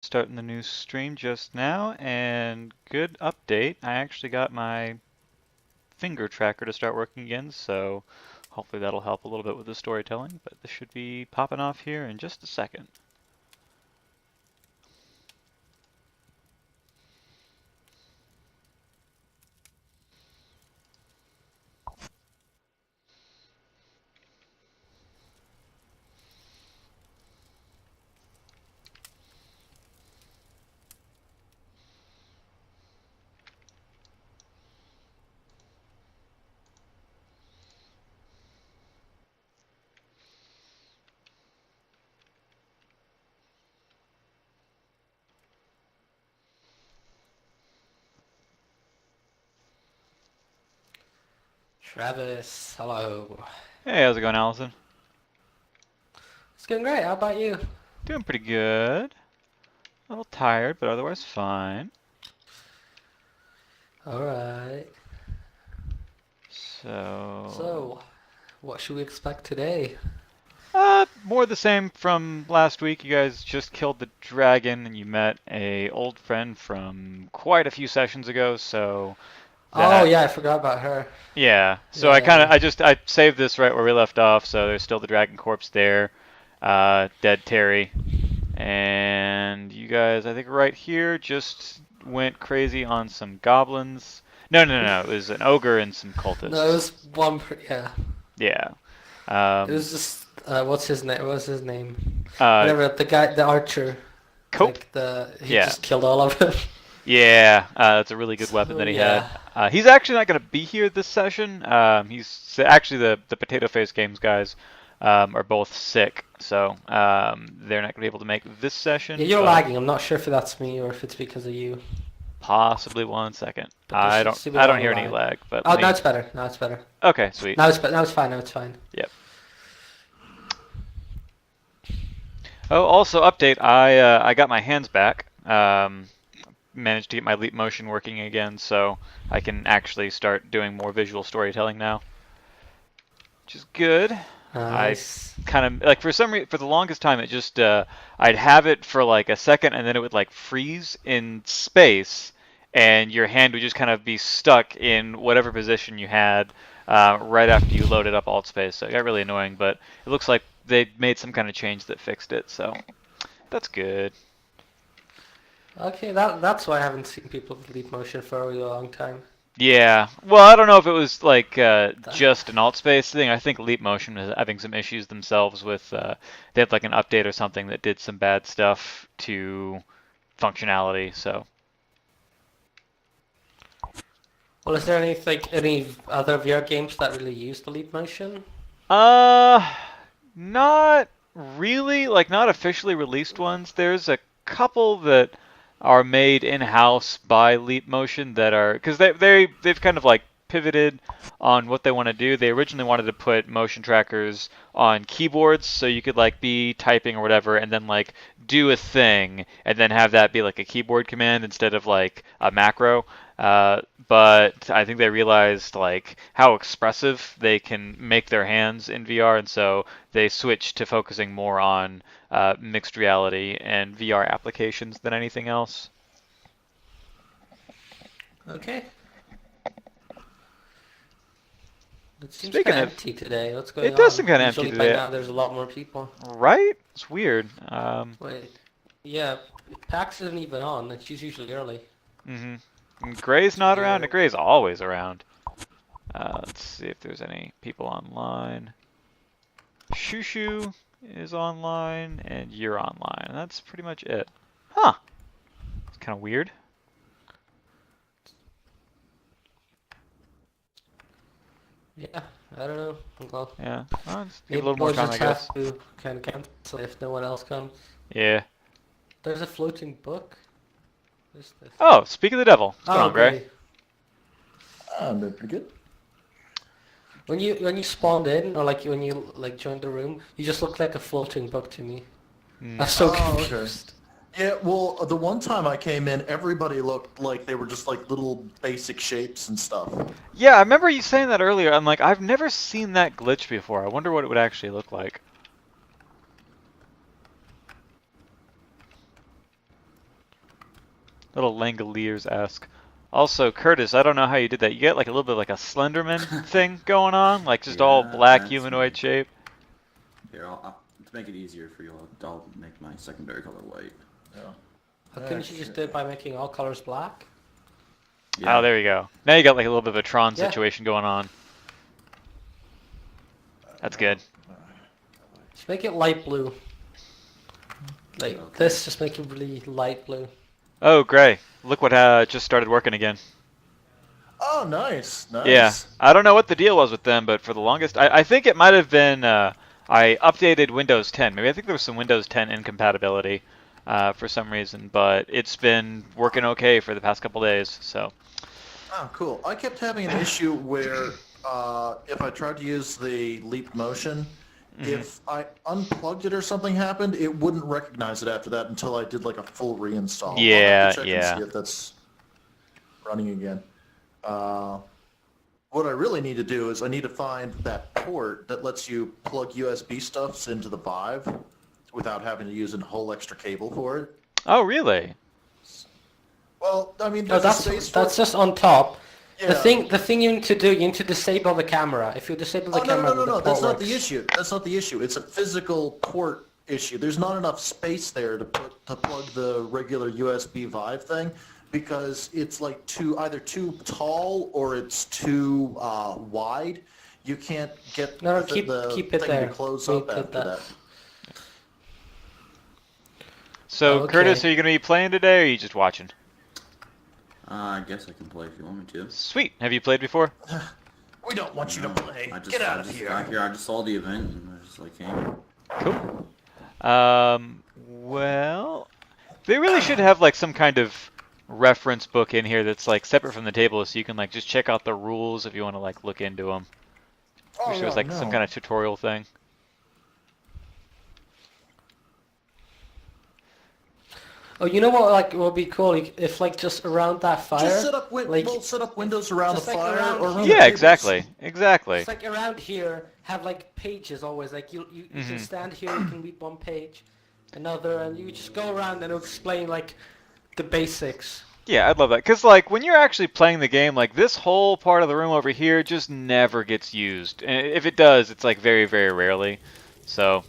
Starting the new stream just now, and good update. I actually got my finger tracker to start working again, so hopefully that'll help a little bit with the storytelling, but this should be popping off here in just a second. Travis, hello. Hey, how's it going, Allison? It's going great. How about you? Doing pretty good. A little tired, but otherwise fine. All right. So, So, what should we expect today? more the same from last week. You guys just killed the dragon, and you met a old friend from quite a few sessions ago, so Oh that yeah, I forgot about her. yeah, so Yeah. I saved this right where we left off, so there's still the dragon corpse there, dead Terry, and you guys, I think right here, just went crazy on some goblins. No, it was an ogre and some No, it cultists. was one. Yeah, Yeah. it was just what's his name? What's his name? Uh, Whatever. The guy, the archer. Cope? He Yeah. just killed all of them. Yeah, that's a really good weapon So that he had. yeah. He's actually not going to be here this session. He's actually the Potato Face Games guys are both sick, so they're not going to be able to make this Yeah, session. you're But lagging. I'm not sure if that's me or if it's because of you. possibly 1 second. But there should still be a I don't lot of hear any lag. lag. But Oh, let now me. it's better. Now it's better. Okay, sweet. Now it's fine. Now it's fine. Yep. Oh, also update. I got my hands back. Managed to get my leap motion working again, so I can actually start doing more visual storytelling now, which is good. I Nice. kind of like for some reason for the longest time it just I'd have it for like a second and then it would like freeze in space and your hand would just kind of be stuck in whatever position you had right after you loaded up alt space. So it got really annoying, but it looks like they made some kind of change that fixed it, so that's good. Okay, that's why I haven't seen people with leap motion for a really long time. Yeah, well, I don't know if it was like That- just an alt space thing. I think Leap Motion was having some issues themselves with they had like an update or something that did some bad stuff to functionality. So, Well, is there any other VR games that really use the leap motion? uh, not really, like not officially released ones. There's a couple that are made in-house by Leap Motion that are because they've kind of like pivoted on what they want to do. They originally wanted to put motion trackers on keyboards so you could like be typing or whatever and then like do a thing and then have that be like a keyboard command instead of like a macro. But I think they realized like how expressive they can make their hands in VR, and so they switched to focusing more on mixed reality and VR applications than anything else. Okay. It seems Speaking kind of of, empty today. What's going it does seem on? kind of empty Usually by today, now there's a lot more people. right? It's weird. Wait. Yeah, PAX isn't even on. It's usually early. hmm Gray's It's not around, and weird. Gray's always around. Let's see if there's any people online. Shushu is online, and you're online, and that's pretty much it. Huh. It's kind of weird. Yeah, I don't know. Well, Yeah. Well, just give it a maybe little more we'll time, I just have guess. to kind of cancel if no one else comes. Yeah. There's a floating book. What is this? Oh, speak of the devil. What's going Oh, on, Gray? great. I'm doing pretty good. When you spawned in or like when you like joined the room, you just look like a floating book to me. Mm. I'm so Oh, okay. confused. Yeah, well, the one time I came in, everybody looked like they were just like little basic shapes and stuff. Yeah, I remember you saying that earlier. I'm like, I've never seen that glitch before. I wonder what it would actually look like. Little Langoliers-esque. Also, Curtis, I don't know how you did that. You get like a little bit like a Slenderman thing going on, like just all Yeah, black that's me. humanoid shape. Here, to make it easier for you, I'll make my secondary color white. Yeah. How couldn't you just do it by making all colors black? Oh, Yeah. there you go. Now you got like a little bit of a Tron Yeah. situation going on. That's good. Just make it light blue. Like Okay. this, just make it really light blue. Oh, Gray, look what just started working again. Oh, nice. Yeah, Nice. I don't know what the deal was with them, but for the longest, I think it might have been I updated Windows 10. Maybe I think there was some Windows 10 incompatibility for some reason, but it's been working okay for the past couple days. So Oh, cool. I kept having an issue where if I tried to use the Leap Motion, if I unplugged it or something happened, it wouldn't recognize it after that until I did like a full reinstall. I'll have to check and see if that's running again. What I really need to do is I need to find that port that lets you plug USB stuffs into the Vive without having to use a whole extra cable for it. Oh, really? Well, I mean, No, there's a space that's for... just on top. Yeah. The thing you need to do, you need to disable the camera. If you disable the Oh, no, camera, no, no, the no, port that's not works. the issue. That's not the issue. It's a physical port issue. There's not enough space there to plug the regular USB Vive thing because it's like either too tall or it's too wide. You can't get No, the keep it thing there. to close We'll up put after that. So, Okay. Curtis, are you going to be playing today, or are you just watching? I guess I can play if you want me to. Sweet. Have you played before? We don't want you to No, play. Get out of here. Got here. I just saw the event and I just like came. Cool. Well, they really should have like some kind of reference book in here that's like separate from the table, so you can like just check out the rules if you want to like look into them. Oh, Wish there was yeah, like some no. kind of tutorial thing. Oh, you know what? Like, would be cool if like just around that fire. Just set up, like, we'll set up windows around the just like fire around or around here. the Yeah, tables. exactly. Exactly. It's like around here, have like pages always. Like you can stand here, you can read one page, another, and you just go around and it'll explain like the basics. Yeah, I'd love that. Because, like, when you're actually playing the game, like, this whole part of the room over here just never gets used. And if it does, it's, like, very, very rarely. So,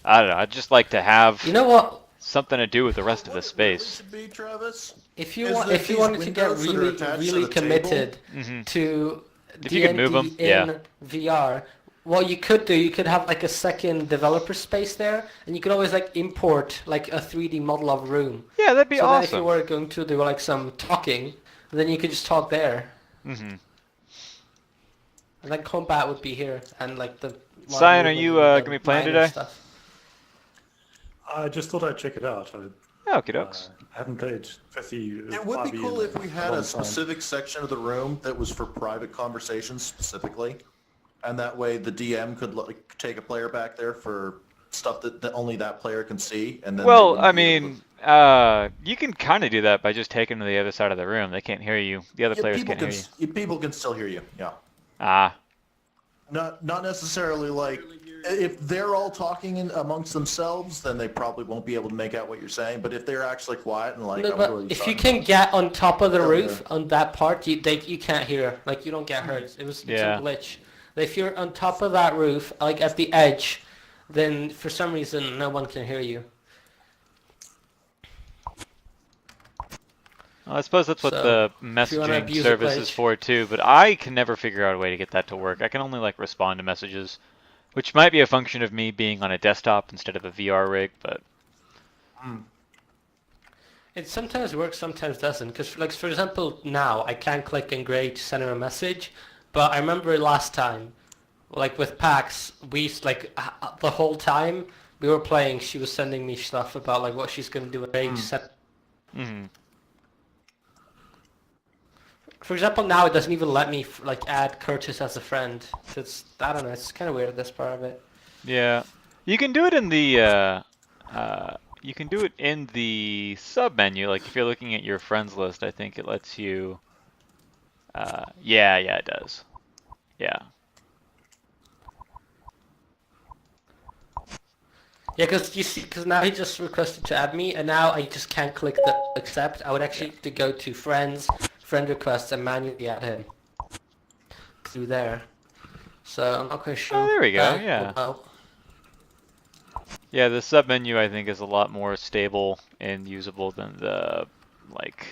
I don't know. I'd just like to have You know what? something to do with the rest of the What it really space. should be, Travis, If you is want, that if you these wanted to get windows that are really, attached to really the table- committed Mhm. to If you could move 'em, D&D in VR, what you could do, you could have like a second developer space there, and you could always like import like a 3D model of a room. Yeah, that'd be So then if you awesome. were going to do like some talking, then you could just talk there. Mm-hmm. And then combat would be here, and like the... Cyan, are you going to be playing minor today? stuff. I just thought I'd check it out. Okie dokes. Haven't played 50. It would be 5e cool in if we had long a time. specific section of the room that was for private conversations specifically, and that way the DM could like take a player back there for stuff that only that player can see, and then. they Well, wouldn't I be able mean, you can kind of do that by just taking them to the other side of the room. They can't hear you. The other to, players people can't hear you. People can still hear you. Yeah. Ah. Not necessarily like if they're all talking amongst themselves, then they probably won't be able to make out what you're saying. But if they're actually quiet and like, No, I wonder but what he's if you talking can get on top of the Yeah, roof yeah. on that part, you can't hear. Like you don't get hurt. It's Yeah. a glitch. If you're on top of that roof, like at the edge, then for some reason no one can hear you. Well, I suppose that's what So, the if you wanna messaging abuse a service is glitch. for too, but I can never figure out a way to get that to work. I can only like respond to messages, which might be a function of me being on a desktop instead of a VR rig, but It sometimes works, sometimes doesn't. Because, like, for example, now I can't click and Gray to send her a message, but I remember last time, like with PAX, we used, like the whole time we were playing, she was sending me stuff about like what she's gonna do with Rage. mhm. For example, now it doesn't even let me like add Curtis as a friend. So it's, I don't know, it's kind of weird, this part of it. Yeah. You can do it in the you can do it in the sub menu. Like if you're looking at your friends list, I think it lets you yeah, it does. Yeah. Yeah, because you see, because now he just requested to add me, and now I just can't click the accept. I would actually have to go to friends, friend requests, and manually add him through there. So I'm not quite Oh, sure there we go. that will Yeah. help. Yeah, the sub menu I think is a lot more stable and usable than the like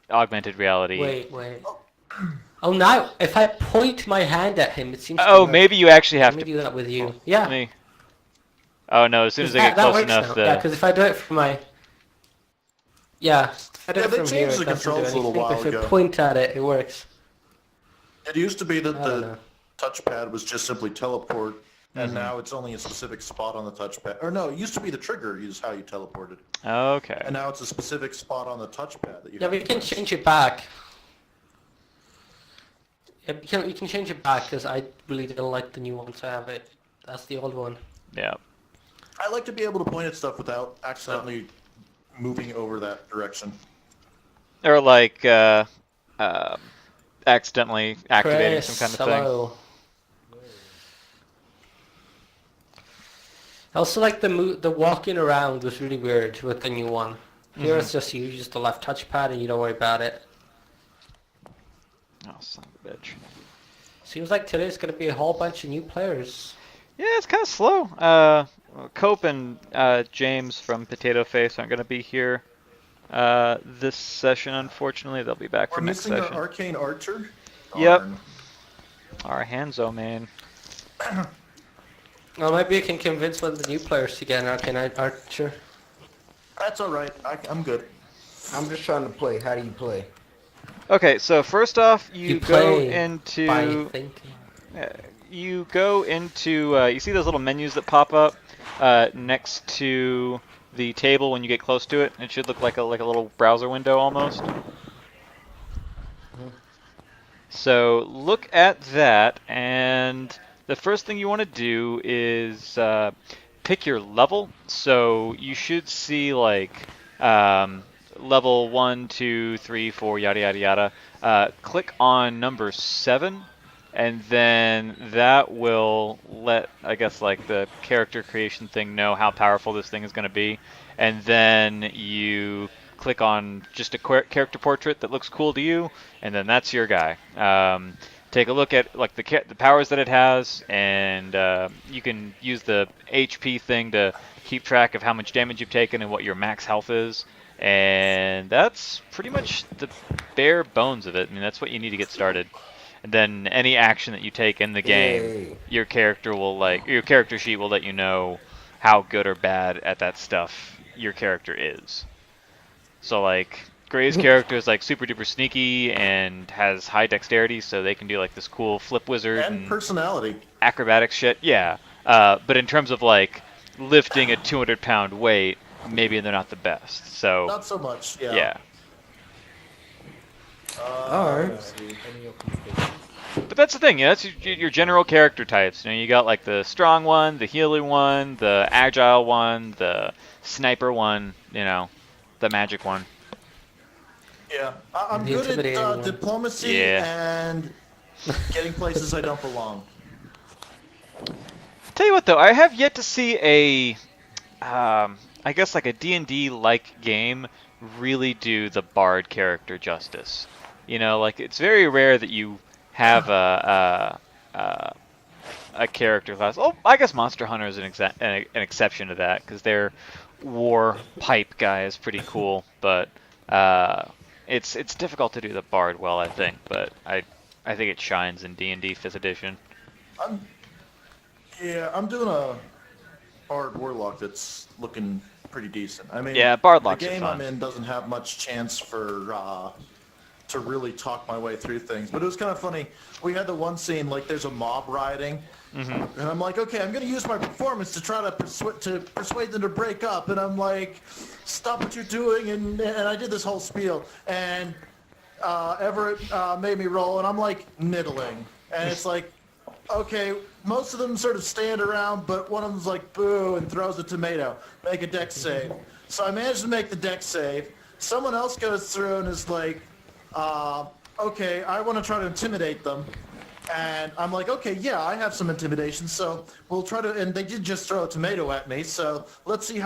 augmented reality. Wait. Oh, now if I point my hand at him, it seems to Oh, work. maybe you actually Let have me to. do that with Let you. Yeah, me. Oh no! As soon because as I get that close works enough, now. Yeah, because if I do it from my if I do Yeah, it they from here, changed it the doesn't do controls a little anything. But while if I ago. point at it, it works. It used to be that I don't the know. touchpad was just simply teleport, and Mhm. now it's only a specific spot on the touchpad. Or no, it used to be the trigger is how you teleported, Okay. and now it's a specific spot on the touchpad that you Yeah, have but to you can press. change it back. Yeah, you can change it back because I really didn't like the new one, so I have it. That's the old one. Yeah. I like to be able to point at stuff without accidentally moving over that direction. Or like accidentally activating some kind Chris, of thing. hello. I also like the walking around was really weird with the new one. Here Mhm. it's just you use the left touchpad and you don't worry about it. Oh, son of a bitch. Seems like today's gonna be a whole bunch of new players. Yeah, it's kind of slow. Cope and James from Potato Face aren't going to be here this session, unfortunately. They'll be back for We're next missing our session. arcane archer. Yep. Darn. Our Hanzo man. Well, maybe I can convince one of the new players to get an Arcane Archer. That's all right. I'm good. I'm just trying to play. How do you play? Okay, so first off, You you go play by into thinking. uh, you see those little menus that pop up next to the table when you get close to it. It should look like a little browser window almost. So look at that, and the first thing you want to do is pick your level. So you should see like level 1, 2, 3, 4, yada yada yada. Click on number 7, and then that will let, I guess, like the character creation thing know how powerful this thing is going to be. And then you click on just a character portrait that looks cool to you, and then that's your guy. Take a look at like the powers that it has, and you can use the HP thing to keep track of how much damage you've taken and what your max health is. And that's pretty much the bare bones of it. I mean, that's what you need to get started. And then any action that you take in the game, Yay. your character sheet will let you know how good or bad at that stuff your character is. So like Gray's character is like super duper sneaky and has high dexterity, so they can do like this cool flip wizard And and personality. acrobatic shit. Yeah. But in terms of like lifting a 200-pound weight, maybe they're not the best. So Not so much. Yeah. yeah. Alright. But that's the thing, that's your general character types. You got like the strong one, the healer one, the agile one, the sniper one, the magic one. Yeah. I'm The good at intimidating one. diplomacy Yeah. and getting places I don't belong. Tell you what though, I have yet to see I guess like a D&D like game really do the bard character justice. Like it's very rare that you have a character class. Oh, I guess Monster Hunter is an exception to that because their war pipe guy is pretty cool, but it's difficult to do the bard well, I think. But I think it shines in D&D 5th edition. I'm doing a bard warlock that's looking pretty decent. I mean, Yeah, bard the locks are game fun. I'm in doesn't have much chance for to really talk my way through things. But it was kind of funny. We had the one scene like there's a mob rioting, and I'm like, okay, I'm going to use my performance to try to persuade them to break up. And I'm like, stop what you're doing, and I did this whole spiel, and Everett made me roll, and I'm like middling, and it's like, okay, most of them sort of stand around, but one of them's like, boo, and throws a tomato. Make a dex save. So I managed to make the dex save. Someone else goes through and is like, okay, I want to try to intimidate them. And I'm like, okay, yeah, I have some intimidation, so we'll try to, and they did just throw a tomato at me, so let's see how